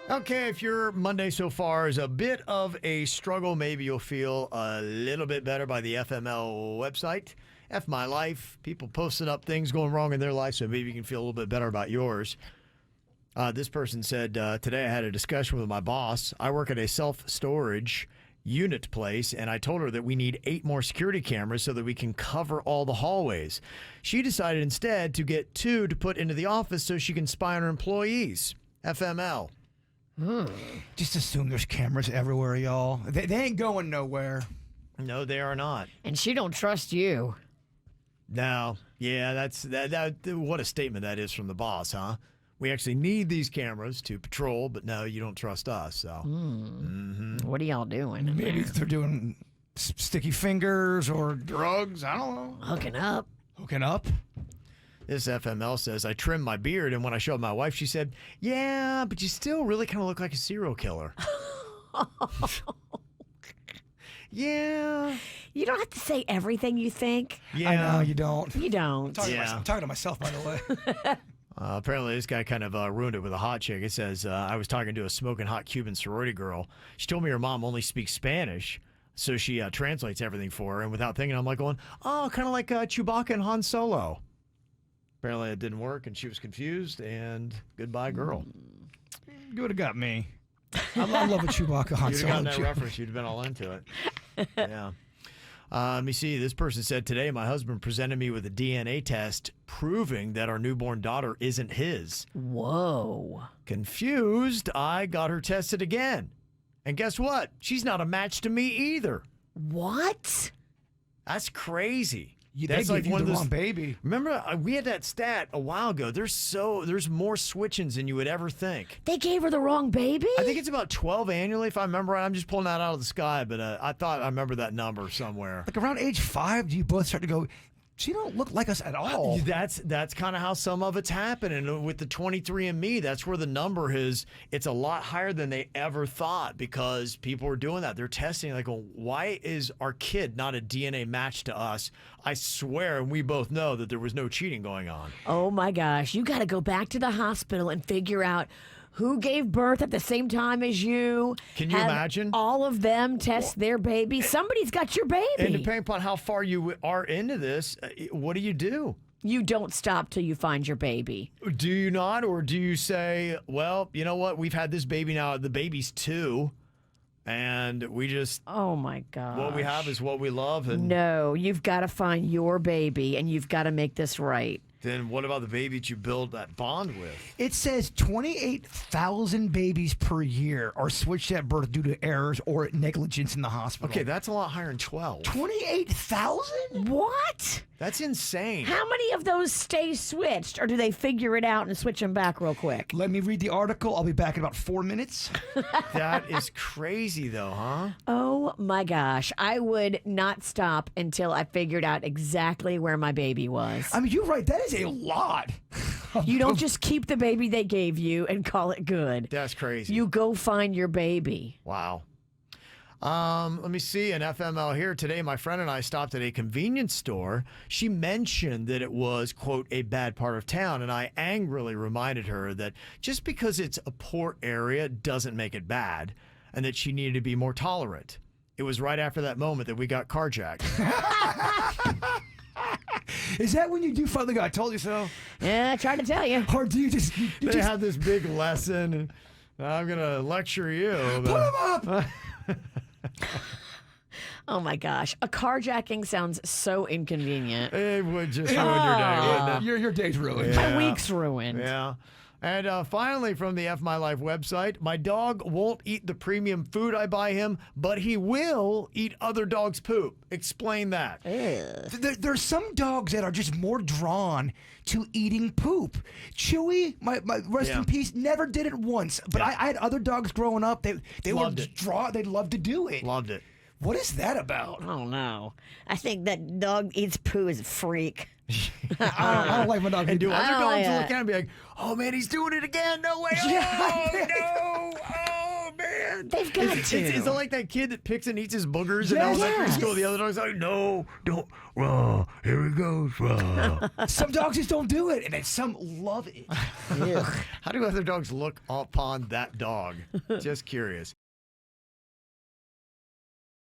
Okay, if your Monday so far is a bit of a struggle, maybe you'll feel a little bit better by the FML website. F My Life, people posting up things going wrong in their life, so maybe you can feel a little bit better about yours. This person said, today I had a discussion with my boss. I work at a self-storage unit place, and I told her that we need 8 more security cameras so that we can cover all the hallways. She decided instead to get 2 to put into the office so she can spy on her employees. FML. Just assume there's cameras everywhere, y'all. They ain't going nowhere. No, they are not. And she don't trust you. No. Yeah, that. What a statement that is from the boss, huh? We actually need these cameras to patrol, but no, you don't trust us. So, What are y'all doing? in Maybe there? they're doing sticky fingers or drugs. I don't know. Hooking up. Hooking up. This FML says, I trimmed my beard, and when I showed my wife, she said, yeah, but you still really kind of look like a serial killer. Yeah. You don't have to say everything you think. Yeah. I know, you don't. You don't. Yeah. I'm talking to myself, by the way. Apparently, this guy kind of ruined it with a hot chick. It says, I was talking to a smoking hot Cuban sorority girl. She told me her mom only speaks Spanish, so she translates everything for her. And without thinking, I'm like going, oh, kind of like Chewbacca and Han Solo. Apparently, it didn't work, and she was confused, and goodbye, girl. You would have got me. I love a Chewbacca Han You'd have Solo. gotten that reference. You'd have been all into it. Yeah. Let me see. This person said, today my husband presented me with a DNA test proving that our newborn daughter isn't his. Whoa. Confused, I got her tested again. And guess what? She's not a match to me either. What? That's crazy. They That's gave you one the of those. wrong baby. Remember, we had that stat a while ago. There's more switch-ins than you would ever think. They gave her the wrong baby? I think it's about 12 annually, if I remember right. I'm just pulling that out of the sky, but I thought I remember that number somewhere. Like around age 5, do you both start to go, she don't look like us at all? That's kind of how some of it's happening. And with the 23andMe, that's where the number is. It's a lot higher than they ever thought because people are doing that. They're testing, like, well, why is our kid not a DNA match to us? I swear, and we both know that there was no cheating going on. Oh my gosh. You got to go back to the hospital and figure out who gave birth at the same time as you. Can you Have imagine? all of them test their baby. Somebody's got your baby. And depending upon how far you are into this, what do you do? You don't stop till you find your baby. Do you not? Or do you say, well, you know what? We've had this baby now. The baby's 2. And we just, Oh my gosh. what we have is what we love. And No, you've got to find your baby and you've got to make this right. then what about the baby that you build that bond with? It says 28,000 babies per year are switched at birth due to errors or negligence in the hospital. Okay, that's a lot higher than 12. 28,000? What? That's insane. How many of those stay switched or do they figure it out and switch them back real quick? Let me read the article. I'll be back in about 4 minutes. That is crazy, though, huh? Oh my gosh. I would not stop until I figured out exactly where my baby was. I mean, you're right. That is a lot. You don't just keep the baby they gave you and call it good. That's crazy. You go find your baby. Wow. Let me see an FML here. Today, my friend and I stopped at a convenience store. She mentioned that it was, quote, a bad part of town, and I angrily reminded her that just because it's a poor area doesn't make it bad, and that she needed to be more tolerant. It was right after that moment that we got carjacked. Is that when you do finally go, I told you so? Yeah, I tried to tell you. Or do you just... You They just had this big lesson, and I'm going to lecture you. put But them up! Oh my gosh. A carjacking sounds so inconvenient. it would just ruin your day, wouldn't it? Your day's ruined. Yeah. My week's ruined. Yeah. And finally, from the F My Life website, my dog won't eat the premium food I buy him, but he will eat other dogs' poop. Explain that. There's some dogs that are just more drawn to eating poop. Chewy, my rest Yeah. in peace, never did it once. But Yeah. I had other dogs growing up. They Loved were it. they loved to do it. Loved it. What is that about? Oh no. I think that dog eats poo is a freak. I don't like my dog. And do other I don't dogs like look it. at him and be like, oh man, he's doing it again. No way. Yeah, Oh, no. Oh man. They've got to. Is it like that kid that picks and eats his boogers in elementary Yes. school? The other dog's like, no, don't. Raw, here he goes. Raw. Some dogs just don't do it, and then some love it. How do other dogs look upon that dog? Just curious.